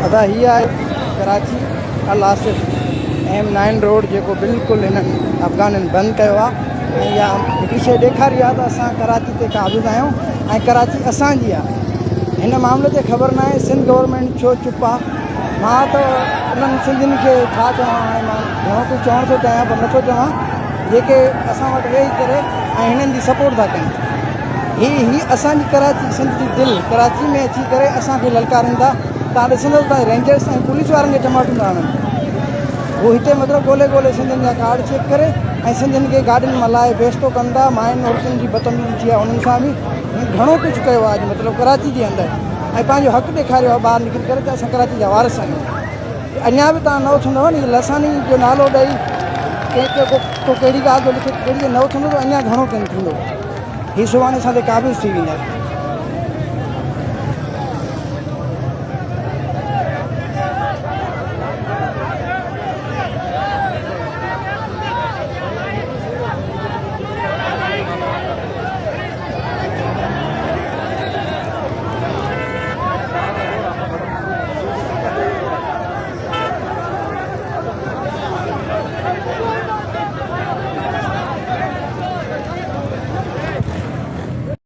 अदा हीअ आहे कराची अल आसिफ M9 रोड जेको बिल्कुलु हिननि अफ़गाननि बंदि कयो आहे ऐं इहा हिकिड़ी शइ ॾेखारी आहे त असां कराची ते क़ाबिज़ आहियूं ऐं कराची असांजी आहे। हिन मामले ते ख़बर न आहे सिंध गवर्नमेंट छो चुप आहे। मां त उन्हनि सिंधियुनि खे छा चवां, हाणे मां घणो कुझु चवण थो चाहियां पर नथो चवां, जेके असां वटि वेही करे ऐं हिननि जी सपोर्ट था कनि। ही असांजी कराची सिंध जी दिलि कराची में अची करे असांखे ललकारनि था। तव्हां ॾिसंदव त रेंजर्स ऐं पुलिस वारनि खे टमाटो न हणनि, वो हिते मतिलबु ॻोल्हे सिंधियुनि जा कार्ड चेक करे ऐं सिंधियुनि खे गाॾियुनि मां लाहे बेस्तो कनि था। मायुनि औरतुनि जी बदतमीज़ी थी आहे उन्हनि सां बि घणो कुझु कयो आहे अॼु मतिलबु कराची जे अंदरि, ऐं पंहिंजो हक़ु ॾेखारियो आहे ॿाहिरि निकिरी करे त असां कराची जा वारिस आहियूं। अञा बि तव्हां न उथंदव नी लसानी जो नालो ॾेई कंहिंखे को कहिड़ी ॻाल्हि थो लिखे कहिड़ी न उथंदो त अञा घणो किन थींदो। हीअ सुभाणे असांते क़ाबिज़ थी वेंदा।